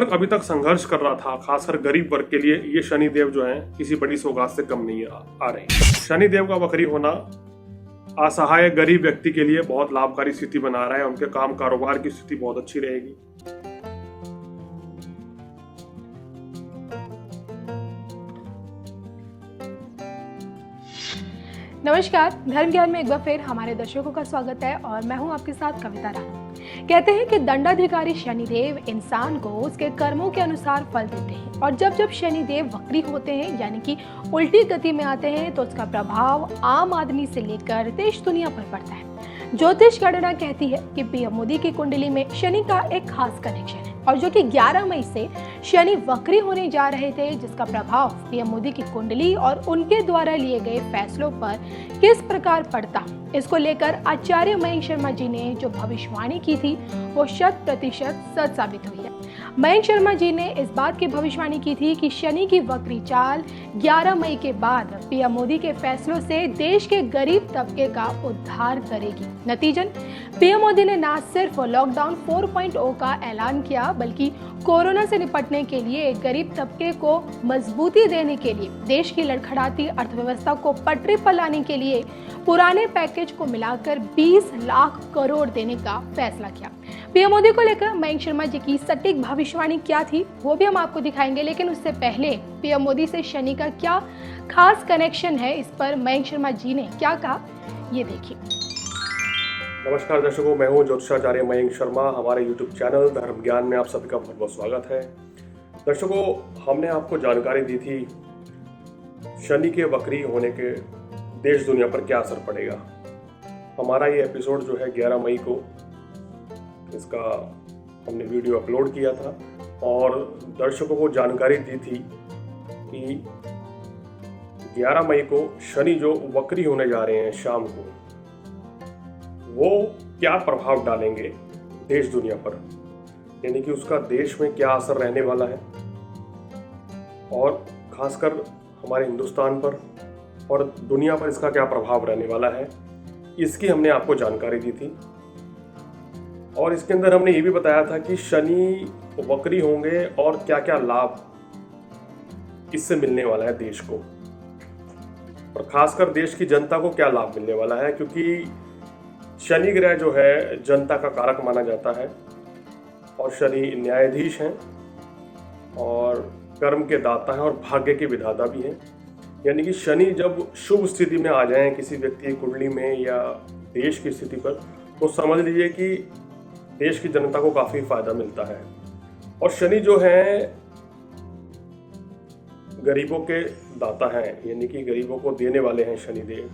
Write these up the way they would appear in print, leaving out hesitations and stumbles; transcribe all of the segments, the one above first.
वर्ग अभी तक संघर्ष कर रहा था, खासकर गरीब वर्ग के लिए ये शनिदेव जो है किसी बड़ी सौगात से कम नहीं आ रहे। शनिदेव का वक्री होना असहाय गरीब व्यक्ति के लिए बहुत लाभकारी स्थिति बना रहा है। उनके काम कारोबार की स्थिति बहुत अच्छी रहेगी। नमस्कार, धर्म ज्ञान में एक बार फिर हमारे दर्शकों का स्वागत है और मैं हूं आपके साथ कविता राणा। कहते हैं कि दंडाधिकारी शनिदेव इंसान को उसके कर्मों के अनुसार फल देते हैं और जब जब शनिदेव वक्री होते हैं यानी कि उल्टी गति में आते हैं तो उसका प्रभाव आम आदमी से लेकर देश दुनिया पर पड़ता है। ज्योतिष गणना कहती है कि पीएम मोदी की कुंडली में शनि का एक खास कनेक्शन है और जो कि 11 मई से शनि वक्री होने जा रहे थे, जिसका प्रभाव पीएम मोदी की कुंडली और उनके द्वारा लिए गए फैसलों पर किस प्रकार पड़ता, इसको लेकर आचार्य मयंक शर्मा जी ने जो भविष्यवाणी की थी वो 100% सच साबित हुई है। मयंक शर्मा जी ने इस बात की भविष्यवाणी की थी कि शनि की वक्री चाल 11 मई के बाद पीएम मोदी के फैसलों से देश के गरीब तबके का उद्धार करेगी। नतीजन पीएम मोदी ने न सिर्फ लॉकडाउन 4.0 का ऐलान किया बल्कि कोरोना से निपटने के लिए गरीब तबके को मजबूती देने के लिए देश की लड़खड़ाती अर्थव्यवस्था को पटरी पर लाने के लिए पुराने पैकेज को मिलाकर 20 लाख करोड़ देने का फैसला किया। पीएम मोदी को लेकर मयंक शर्मा जी की सटीक भविष्यवाणी क्या थी वो भी हम आपको दिखाएंगे, लेकिन उससे पहले पीएम मोदी से शनि का क्या खास कनेक्शन है, इस पर मयंक शर्मा जी ने क्या कहा ये देखिए। नमस्कार दर्शकों, मैं हूं ज्योतिषाचार्य मयंक शर्मा। हमारे YouTube चैनल धर्म ज्ञान में आप सभी का बहुत बहुत स्वागत है। दर्शकों, हमने आपको जानकारी दी थी शनि के वक्री होने के देश दुनिया पर क्या असर पड़ेगा। हमारा ये एपिसोड जो है 11 मई को इसका हमने वीडियो अपलोड किया था और दर्शकों को जानकारी दी थी कि 11 मई को शनि जो वक्री होने जा रहे हैं शाम को, वो क्या प्रभाव डालेंगे देश दुनिया पर, यानी कि उसका देश में क्या असर रहने वाला है और खासकर हमारे हिंदुस्तान पर और दुनिया पर इसका क्या प्रभाव रहने वाला है, इसकी हमने आपको जानकारी दी थी। और इसके अंदर हमने ये भी बताया था कि शनि वक्री होंगे और क्या क्या लाभ इससे मिलने वाला है देश को, और खासकर देश की जनता को क्या लाभ मिलने वाला है, क्योंकि शनि ग्रह जो है जनता का कारक माना जाता है और शनि न्यायाधीश हैं और कर्म के दाता हैं और भाग्य के विधाता भी हैं। यानी कि शनि जब शुभ स्थिति में आ जाएं किसी व्यक्ति की कुंडली में या देश की स्थिति पर, तो समझ लीजिए कि देश की जनता को काफी फायदा मिलता है। और शनि जो है गरीबों के दाता हैं, यानी कि गरीबों को देने वाले हैं शनिदेव।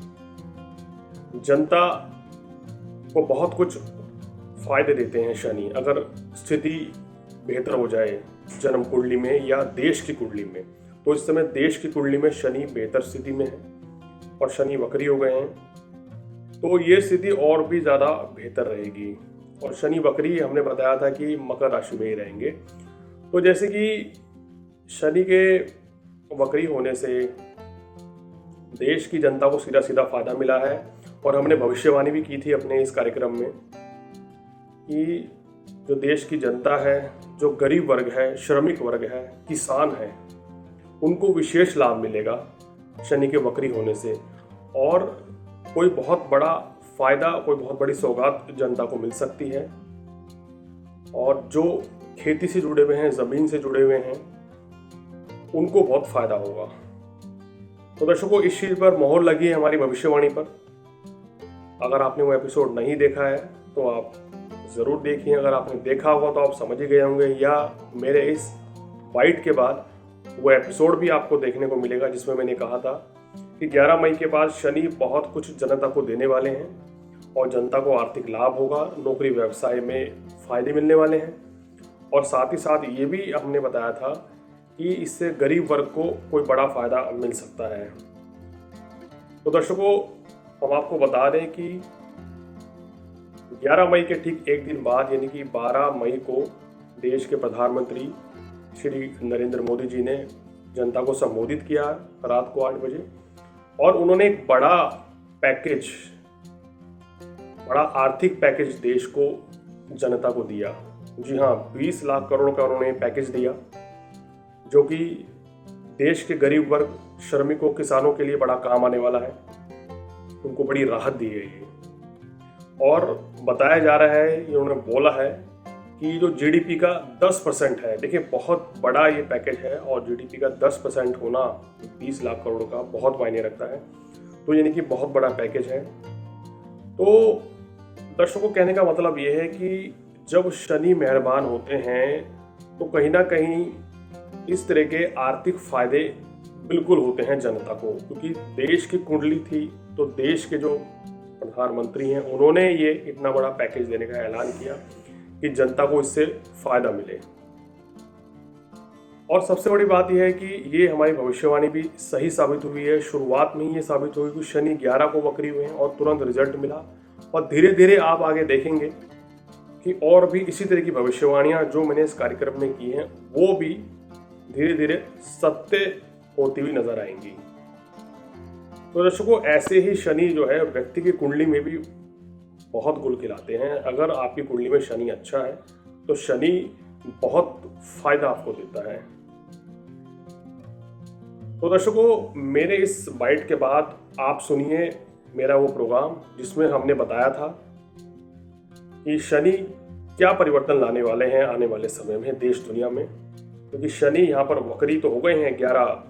जनता को बहुत कुछ फायदे देते हैं शनि, अगर स्थिति बेहतर हो जाए जन्म कुंडली में या देश की कुंडली में। तो इस समय देश की कुंडली में शनि बेहतर स्थिति में है और शनि वक्री हो गए हैं, तो ये स्थिति और भी ज़्यादा बेहतर रहेगी। और शनि वक्री हमने बताया था कि मकर राशि में ही रहेंगे। तो जैसे कि शनि के वक्री होने से देश की जनता को सीधा सीधा फायदा मिला है और हमने भविष्यवाणी भी की थी अपने इस कार्यक्रम में कि जो देश की जनता है, जो गरीब वर्ग है, श्रमिक वर्ग है, किसान है, उनको विशेष लाभ मिलेगा शनि के वक्री होने से और कोई बहुत बड़ा फायदा, कोई बहुत बड़ी सौगात जनता को मिल सकती है। और जो खेती से जुड़े हुए हैं, जमीन से जुड़े हुए हैं, उनको बहुत फायदा होगा। तो दर्शकों, इस चीज पर मोहर लगी है हमारी भविष्यवाणी पर। अगर आपने वो एपिसोड नहीं देखा है तो आप जरूर देखिए। अगर आपने देखा होगा तो आप समझ ही गए होंगे, या मेरे इस बाइट के बाद वो एपिसोड भी आपको देखने को मिलेगा जिसमें मैंने कहा था कि 11 मई के बाद शनि बहुत कुछ जनता को देने वाले हैं और जनता को आर्थिक लाभ होगा, नौकरी व्यवसाय में फायदे मिलने वाले हैं। और साथ ही साथ ये भी हमने बताया था कि इससे गरीब वर्ग को कोई बड़ा फायदा मिल सकता है। तो दर्शकों, हम आपको बता दें कि 11 मई के ठीक एक दिन बाद यानी कि 12 मई को देश के प्रधानमंत्री श्री नरेंद्र मोदी जी ने जनता को संबोधित किया रात को 8 बजे और उन्होंने एक बड़ा आर्थिक पैकेज देश को, जनता को दिया। जी हाँ, 20 लाख करोड़ का उन्होंने पैकेज दिया, जो कि देश के गरीब वर्ग, श्रमिकों, किसानों के लिए बड़ा काम आने वाला है। उनको बड़ी राहत दी गई है और बताया जा रहा है, इन्होंने बोला है कि जो जीडीपी का 10% है, देखिए बहुत बड़ा ये पैकेज है और जीडीपी का 10% होना 20 लाख करोड़ का बहुत मायने रखता है। तो यानी कि बहुत बड़ा पैकेज है। तो दर्शकों को कहने का मतलब ये है कि जब शनि मेहरबान होते हैं तो कहीं ना कहीं इस तरह के आर्थिक फायदे बिल्कुल होते हैं जनता को, क्योंकि देश की कुंडली थी तो देश के जो प्रधानमंत्री हैं उन्होंने ये इतना बड़ा पैकेज देने का ऐलान किया कि जनता को इससे फायदा मिले। और सबसे बड़ी बात यह है कि ये हमारी भविष्यवाणी भी सही साबित हुई है। शुरुआत में ही ये साबित हुई कि शनि 11 को वक्री हुए हैं और तुरंत रिजल्ट मिला, और धीरे धीरे आप आगे देखेंगे कि और भी इसी तरह की भविष्यवाणियां जो मैंने इस कार्यक्रम में की हैं वो भी धीरे धीरे सत्य होती हुई नजर आएंगी। तो दर्शकों, ऐसे ही शनि जो है व्यक्ति की कुंडली में भी बहुत गुल खिलाते हैं। अगर आपकी कुंडली में शनि अच्छा है तो शनि बहुत फायदा आपको देता है। तो दर्शकों, मेरे इस बाइट के बाद आप सुनिए मेरा वो प्रोग्राम जिसमें हमने बताया था कि शनि क्या परिवर्तन लाने वाले हैं आने वाले समय में देश दुनिया में। क्योंकि शनि यहाँ पर वक्री तो हो गए हैं 11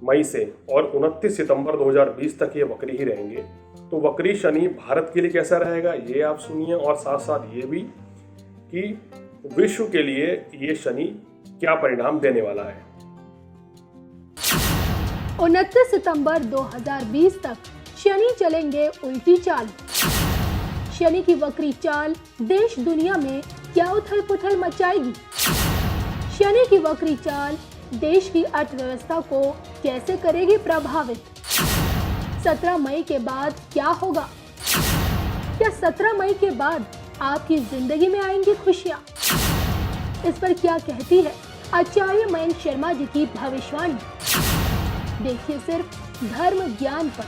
मई से, और 29 सितंबर 2020 तक ये वक्री ही रहेंगे। तो वक्री शनि भारत के लिए कैसा रहेगा ये आप सुनिए, और साथ साथ ये भी कि विश्व के लिए ये शनि क्या परिणाम देने वाला है। 29 सितंबर 2020 तक शनि चलेंगे उल्टी चाल। शनि की वक्री चाल देश दुनिया में क्या उथल पुथल मचाएगी? शनि की वक्री चाल देश की अर्थव्यवस्था को कैसे करेगी प्रभावित? 17 मई के बाद क्या होगा? क्या 17 मई के बाद आपकी जिंदगी में आएंगी खुशियां? इस पर क्या कहती है आचार्य मयंक शर्मा जी की भविष्यवाणी? देखिए सिर्फ धर्म ज्ञान पर।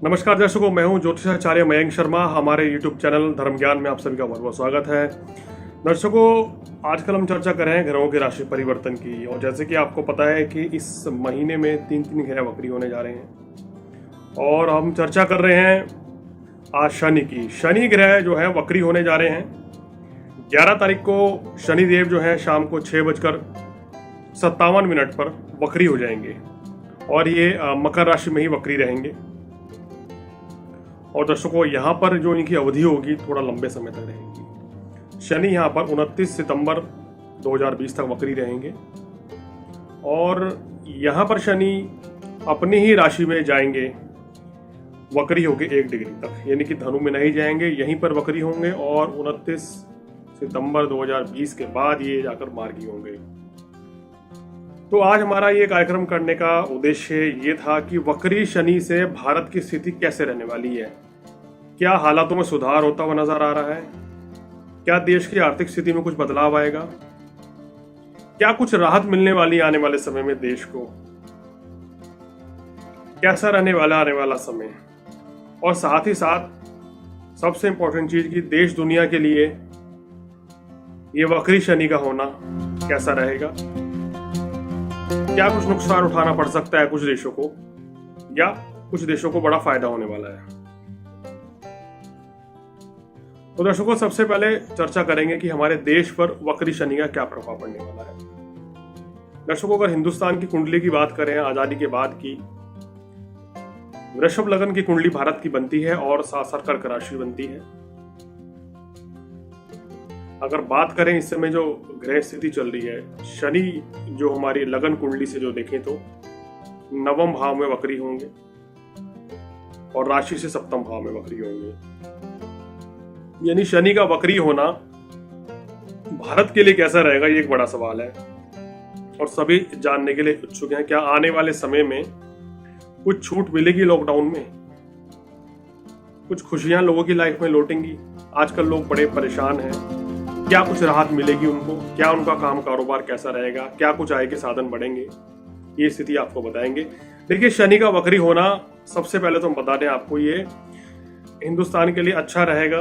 नमस्कार दर्शकों, मैं हूं ज्योतिषाचार्य मयंक शर्मा। हमारे YouTube चैनल धर्म ज्ञान में आप सभी का बहुत बहुत स्वागत है। दर्शकों, आजकल हम चर्चा कर रहे हैं ग्रहों के राशि परिवर्तन की, और जैसे कि आपको पता है कि इस महीने में 3 ग्रह वक्री होने जा रहे हैं, और हम चर्चा कर रहे हैं आज शनि की। शनि ग्रह जो है वक्री होने जा रहे हैं। 11 तारीख को शनिदेव जो है शाम को 6:57 पर वक्री हो जाएंगे, और ये मकर राशि में ही वक्री रहेंगे। और दर्शकों, यहाँ पर जो इनकी अवधि होगी थोड़ा लंबे समय तक रहेगी। शनि यहाँ पर 29 सितंबर 2020 तक वक्री रहेंगे, और यहाँ पर शनि अपनी ही राशि में जाएंगे वक्री होके 1 डिग्री तक, यानी कि धनु में नहीं जाएंगे, यहीं पर वक्री होंगे, और 29 सितंबर 2020 के बाद ये जाकर मार्गी होंगे। तो आज हमारा ये कार्यक्रम करने का उद्देश्य ये था कि वक्री शनि से भारत की स्थिति कैसे रहने वाली है। क्या हालातों में सुधार होता हुआ नजर आ रहा है? क्या देश की आर्थिक स्थिति में कुछ बदलाव आएगा? क्या कुछ राहत मिलने वाली आने वाले समय में देश को? कैसा रहने वाला आने वाला समय? और साथ ही साथ सबसे इंपॉर्टेंट चीज कि देश दुनिया के लिए ये वक्री शनि का होना कैसा रहेगा? क्या कुछ नुकसान उठाना पड़ सकता है कुछ देशों को, या कुछ देशों को बड़ा फायदा होने वाला है? तो दर्शकों, सबसे पहले चर्चा करेंगे कि हमारे देश पर वक्री शनि का क्या प्रभाव पड़ने वाला है। दर्शकों, अगर हिंदुस्तान की कुंडली की बात करें आजादी के बाद की, वृषभ लग्न की कुंडली भारत की बनती है और साथ साथ कर्क राशि बनती है। अगर बात करें इस समय जो ग्रह स्थिति चल रही है, शनि जो हमारी लगन कुंडली से जो देखें तो 9वें भाव में वक्री होंगे और राशि से 7वें भाव में वक्री होंगे। यानी शनि का वक्री होना भारत के लिए कैसा रहेगा, ये एक बड़ा सवाल है, और सभी जानने के लिए उत्सुक हैं। क्या आने वाले समय में कुछ छूट मिलेगी लॉकडाउन में? कुछ खुशियां लोगों की लाइफ में लौटेंगी? आजकल लोग बड़े परेशान हैं, क्या कुछ राहत मिलेगी उनको? क्या उनका काम कारोबार कैसा रहेगा? क्या कुछ आय के साधन बढ़ेंगे? ये स्थिति आपको बताएंगे। देखिए, शनि का वक्री होना सबसे पहले तो हम बता दें आपको, ये हिंदुस्तान के लिए अच्छा रहेगा,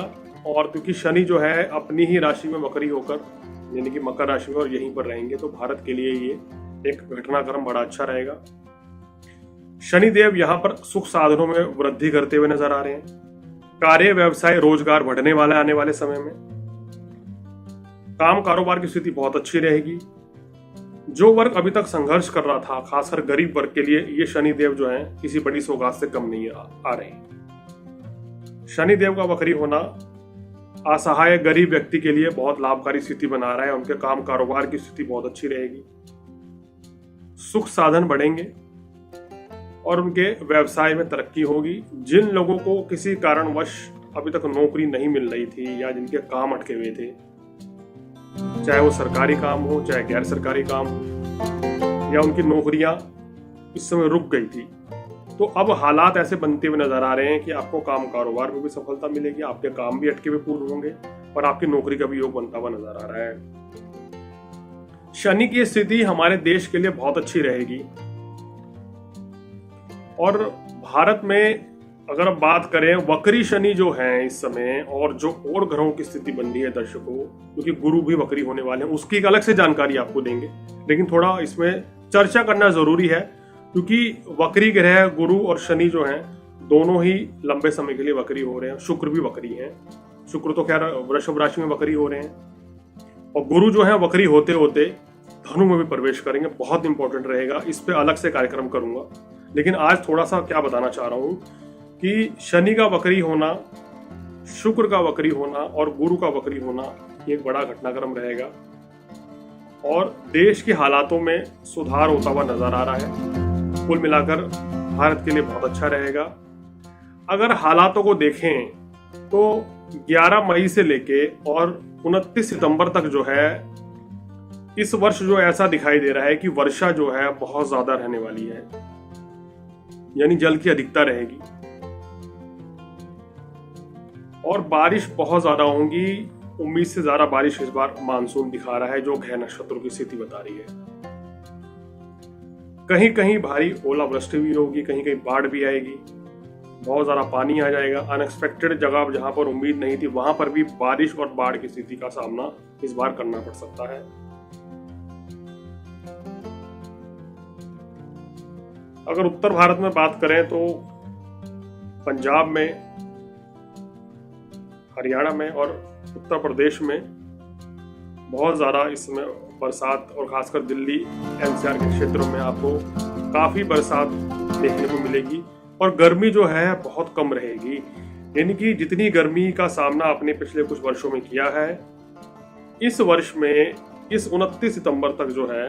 और क्योंकि शनि जो है अपनी ही राशि में वक्री होकर यानी कि मकर राशि में और यहीं पर रहेंगे, तो भारत के लिए ये एक घटनाक्रम बड़ा अच्छा रहेगा। शनिदेव यहाँ पर सुख साधनों में वृद्धि करते हुए नजर आ रहे हैं। कार्य व्यवसाय रोजगार बढ़ने वाला है आने वाले समय में। काम कारोबार की स्थिति बहुत अच्छी रहेगी। जो वर्ग अभी तक संघर्ष कर रहा था, खासकर गरीब वर्ग के लिए ये शनिदेव जो है किसी बड़ी सौगात से कम नहीं आ रहे। शनिदेव का वक्री होना असहाय गरीब व्यक्ति के लिए बहुत लाभकारी स्थिति बना रहा है। उनके काम कारोबार की स्थिति बहुत अच्छी रहेगी। सुख साधन बढ़ेंगे और उनके व्यवसाय में तरक्की होगी। जिन लोगों को किसी कारणवश अभी तक नौकरी नहीं मिल रही थी या जिनके काम अटके हुए थे, चाहे वो सरकारी काम हो चाहे गैर सरकारी काम हो, या उनकी नौकरियां इस समय रुक गई थी, तो अब हालात ऐसे बनते हुए नजर आ रहे हैं कि आपको काम कारोबार में भी सफलता मिलेगी, आपके काम भी अटके हुए पूर्ण होंगे और आपकी नौकरी का भी योग बनता हुआ नजर आ रहा है। शनि की स्थिति हमारे देश के लिए बहुत अच्छी रहेगी। और भारत में अगर हम बात करें, वक्री शनि जो है इस समय और जो और ग्रहों की स्थिति बन रही है दर्शकों, क्योंकि गुरु भी वक्री होने वाले हैं, उसकी एक अलग से जानकारी आपको देंगे, लेकिन थोड़ा इसमें चर्चा करना जरूरी है क्योंकि वक्री ग्रह गुरु और शनि जो हैं दोनों ही लंबे समय के लिए वक्री हो रहे हैं। शुक्र भी वक्री हैं। शुक्र तो खैर वृषभ राशि में वक्री हो रहे हैं और गुरु जो है वक्री होते होते धनु में भी प्रवेश करेंगे। बहुत इंपॉर्टेंट रहेगा, इस पे अलग से कार्यक्रम करूंगा, लेकिन आज थोड़ा सा क्या बताना चाह रहा हूं कि शनि का वक्री होना, शुक्र का वक्री होना और गुरु का वक्री होना एक बड़ा घटनाक्रम रहेगा और देश के हालातों में सुधार होता हुआ नजर आ रहा है। कुल मिलाकर भारत के लिए बहुत अच्छा रहेगा। अगर हालातों को देखें तो 11 मई से लेके और 29 सितंबर तक जो है इस वर्ष जो ऐसा दिखाई दे रहा है कि वर्षा जो है बहुत ज्यादा रहने वाली है, यानी जल की अधिकता रहेगी और बारिश बहुत ज्यादा होगी। उम्मीद से ज्यादा बारिश इस बार मानसून दिखा रहा है, जो ग्रह नक्षत्रों की स्थिति बता रही है। कहीं कहीं भारी ओलावृष्टि भी होगी, कहीं कहीं बाढ़ भी आएगी, बहुत ज्यादा पानी आ जाएगा। अनएक्सपेक्टेड जगह जहां पर उम्मीद नहीं थी वहां पर भी बारिश और बाढ़ की स्थिति का सामना इस बार करना पड़ सकता है। अगर उत्तर भारत में बात करें तो पंजाब में, हरियाणा में और उत्तर प्रदेश में बहुत ज़्यादा इस समय बरसात और खासकर दिल्ली एनसीआर के क्षेत्रों में आपको काफ़ी बरसात देखने को मिलेगी और गर्मी जो है बहुत कम रहेगी। यानी कि जितनी गर्मी का सामना आपने पिछले कुछ वर्षों में किया है, इस वर्ष में इस 29 सितंबर तक जो है,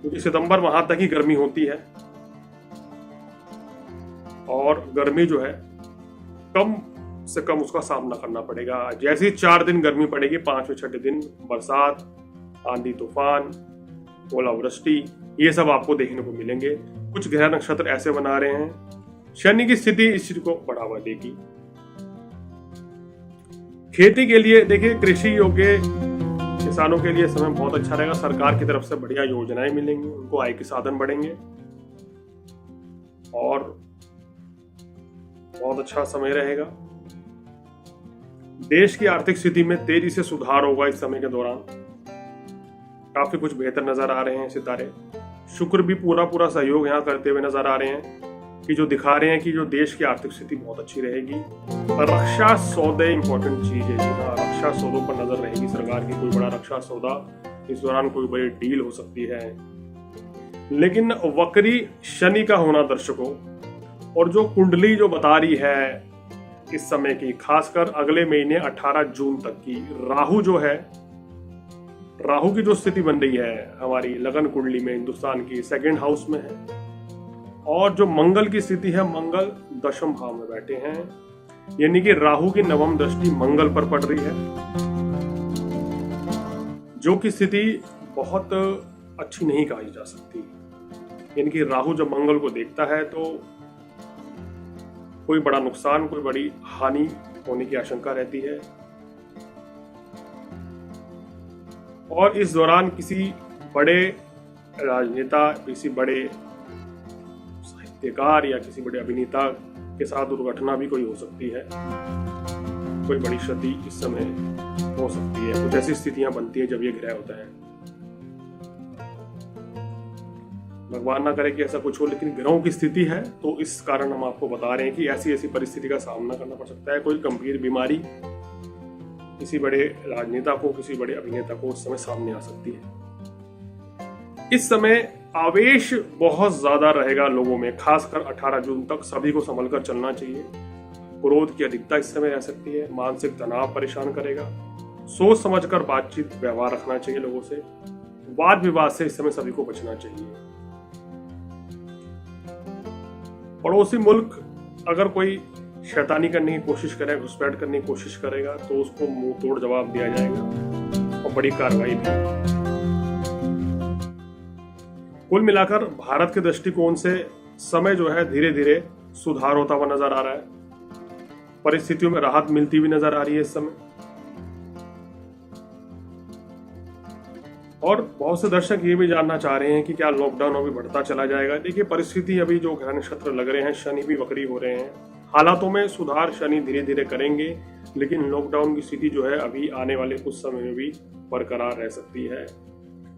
क्योंकि सितंबर वहां तक ही गर्मी होती है और गर्मी जो है कम से कम उसका सामना करना पड़ेगा। जैसे ही 4 दिन गर्मी पड़ेगी, 5वें 6ठे दिन बरसात, आंधी तूफान, ओलावृष्टि, ये सब आपको देखने को मिलेंगे। कुछ ग्रह नक्षत्र ऐसे बना रहे हैं। शनि की स्थिति इस चीज को बढ़ावा देगी। खेती के लिए देखिए, कृषि योग्य किसानों के लिए समय बहुत अच्छा रहेगा। सरकार की तरफ से बढ़िया योजनाएं मिलेंगी, उनको आय के साधन बढ़ेंगे और बहुत अच्छा समय रहेगा। देश की आर्थिक स्थिति में तेजी से सुधार होगा इस समय के दौरान। काफी कुछ बेहतर नजर आ रहे हैं सितारे। शुक्र भी पूरा सहयोग यहाँ करते हुए नजर आ रहे हैं कि जो दिखा रहे हैं कि जो देश की आर्थिक स्थिति बहुत अच्छी रहेगी। रक्षा सौदे इंपॉर्टेंट चीज है, रक्षा सौदों पर नजर रहेगी सरकार की। कोई बड़ा रक्षा सौदा इस दौरान, कोई बड़ी डील हो सकती है। लेकिन वक्री शनि का होना दर्शकों, और जो कुंडली जो बता रही है इस समय की, खासकर अगले महीने 18 जून तक की, राहु जो है, राहु की जो स्थिति बन रही है हमारी लगन कुंडली में, हिंदुस्तान की 2nd हाउस में है, और जो मंगल की स्थिति है, मंगल 10वें भाव में बैठे हैं, यानी कि राहु की 9वीं दृष्टि मंगल पर पड़ रही है, जो कि स्थिति बहुत अच्छी नहीं कही जा सकती। यानी कि राहु जब मंगल को देखता है तो कोई बड़ा नुकसान, कोई बड़ी हानि होने की आशंका रहती है। और इस दौरान किसी बड़े राजनेता, किसी बड़े साहित्यकार या किसी बड़े अभिनेता के साथ दुर्घटना भी कोई हो सकती है। कोई बड़ी क्षति इस समय हो सकती है। कुछ ऐसी स्थितियां बनती है जब ये ग्रह होता है। भगवान ना करे कि ऐसा कुछ हो, लेकिन ग्रहों की स्थिति है तो इस कारण हम आपको बता रहे हैं कि ऐसी ऐसी परिस्थिति का सामना करना पड़ सकता है। कोई गंभीर बीमारी किसी बड़े राजनेता को, किसी बड़े अभिनेता को उस समय सामने आ सकती है। इस समय आवेश बहुत ज्यादा रहेगा लोगों में, खासकर 18 जून तक सभी को संभल कर चलना चाहिए। क्रोध की अधिकता इस समय रह सकती है, मानसिक तनाव परेशान करेगा। सोच समझकर बातचीत व्यवहार रखना चाहिए लोगों से। वाद विवाद से इस समय सभी को बचना चाहिए। पड़ोसी मुल्क अगर कोई शैतानी करने की कोशिश करे, घुसपैठ करने की कोशिश करेगा तो उसको मुंह तोड़ जवाब दिया जाएगा और बड़ी कार्रवाई भी। कुल मिलाकर भारत के दृष्टिकोण से समय जो है धीरे धीरे सुधार होता हुआ नजर आ रहा है। परिस्थितियों में राहत मिलती हुई नजर आ रही है इस समय। और बहुत से दर्शक ये भी जानना चाह रहे हैं कि क्या लॉकडाउन अभी बढ़ता चला जाएगा। देखिए, परिस्थिति अभी जो ग्रह नक्षत्र लग रहे हैं, शनि भी वक्री हो रहे हैं, हालातों में सुधार शनि धीरे धीरे करेंगे, लेकिन लॉकडाउन की स्थिति जो है अभी आने वाले कुछ समय में भी बरकरार रह सकती है।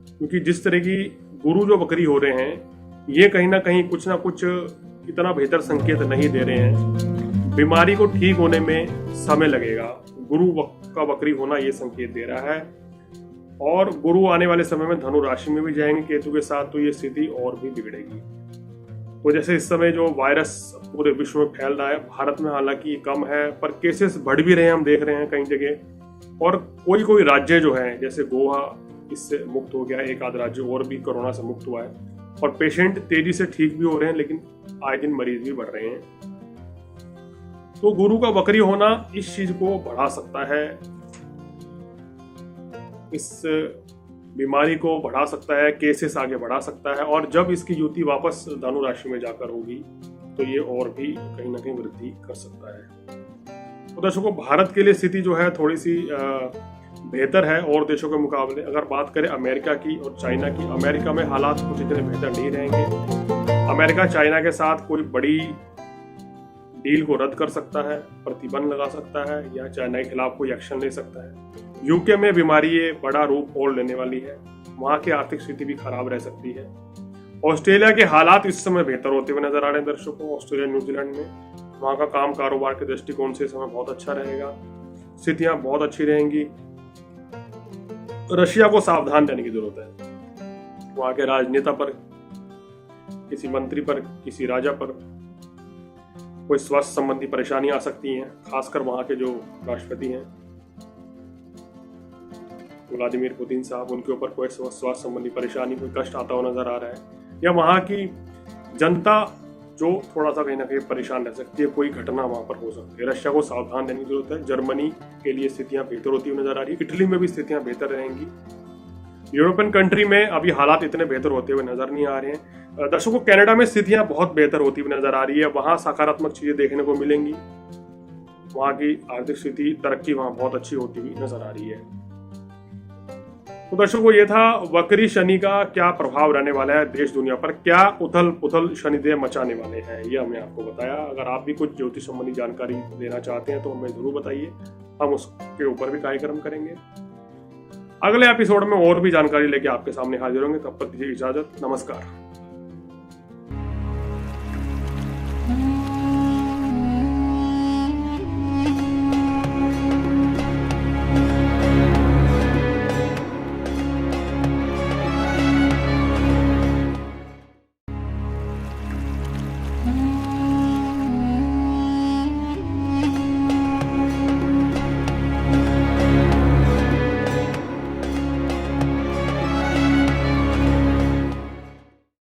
क्योंकि जिस तरह की गुरु जो वक्री हो रहे हैं, ये कहीं ना कुछ इतना बेहतर संकेत नहीं दे रहे हैं। बीमारी को ठीक होने में समय लगेगा। गुरु का वक्री होना ये संकेत दे रहा है। और गुरु आने वाले समय में धनु राशि में भी जाएंगे केतु के साथ, तो ये स्थिति और भी बिगड़ेगी। तो जैसे इस समय जो वायरस पूरे विश्व में फैल रहा है, भारत में हालांकि कम है पर केसेस बढ़ भी रहे हैं, हम देख रहे हैं कई जगह। और कोई राज्य जो है, जैसे गोवा इससे मुक्त हो गया, एक आध राज्य और भी कोरोना से मुक्त हुआ है और पेशेंट तेजी से ठीक भी हो रहे हैं, लेकिन आए दिन मरीज भी बढ़ रहे हैं। तो गुरु का वक्री होना इस चीज को बढ़ा सकता है, इस बीमारी को बढ़ा सकता है, केसेस आगे बढ़ा सकता है। और जब इसकी युति वापस धनु राशि में जाकर होगी तो ये और भी कहीं ना कहीं वृद्धि कर सकता है। तो दर्शकों, भारत के लिए स्थिति जो है थोड़ी सी बेहतर है और देशों के मुकाबले। अगर बात करें अमेरिका की और चाइना की, अमेरिका में हालात कुछ इतने बेहतर नहीं रहेंगे। अमेरिका चाइना के साथ कोई बड़ी डील को रद्द कर सकता है, प्रतिबंध लगा सकता है या चाइना के खिलाफ कोई एक्शन ले सकता है। यूके में बीमारी ये बड़ा रूप और लेने वाली है, वहां की आर्थिक स्थिति भी खराब रह सकती है। ऑस्ट्रेलिया के हालात इस समय बेहतर होते हुए नजर आ रहे हैं दर्शकों। ऑस्ट्रेलिया न्यूजीलैंड में वहां का काम कारोबार के दृष्टिकोण से इस समय बहुत अच्छा रहेगा, स्थितियां बहुत अच्छी रहेंगी। रशिया को सावधान रहने की जरूरत है। वहां के राजनेता पर, किसी मंत्री पर, किसी राजा पर कोई स्वास्थ्य संबंधी परेशानी आ सकती हैं, खासकर वहां के जो राष्ट्रपति हैं व्लादिमीर पुतिन साहब, उनके ऊपर कोई स्वास्थ्य संबंधी परेशानी, कोई कष्ट आता हुआ नजर आ रहा है। या वहां की जनता जो थोड़ा सा कहीं ना कहीं परेशान रह सकती है, कोई घटना वहां पर हो सकती है। रशिया को सावधान रहने की जरूरत है। जर्मनी के लिए स्थितियां बेहतर होती हुई नजर आ रही है। इटली में भी स्थितियां बेहतर रहेंगी। यूरोपियन कंट्री में अभी हालात इतने बेहतर होते हुए नजर नहीं आ रहे हैं। दर्शकों, कनाडा में स्थितियां बहुत बेहतर होती हुई नजर आ रही है। वहां सकारात्मक चीजें देखने को मिलेंगी। वहां की आर्थिक स्थिति, तरक्की वहां बहुत अच्छी होती हुई नजर आ रही है। तो दर्शकों, ये था वक्री शनि का क्या प्रभाव रहने वाला है देश दुनिया पर, क्या उथल पुथल शनिदेव मचाने वाले हैं, ये हमने आपको बताया। अगर आप भी कुछ ज्योतिष संबंधी जानकारी लेना चाहते हैं तो हमें जरूर बताइए, हम उसके ऊपर भी कार्यक्रम करेंगे। अगले एपिसोड में और भी जानकारी लेके आपके सामने हाजिर होंगे। तब तक दीजिए इजाजत, नमस्कार।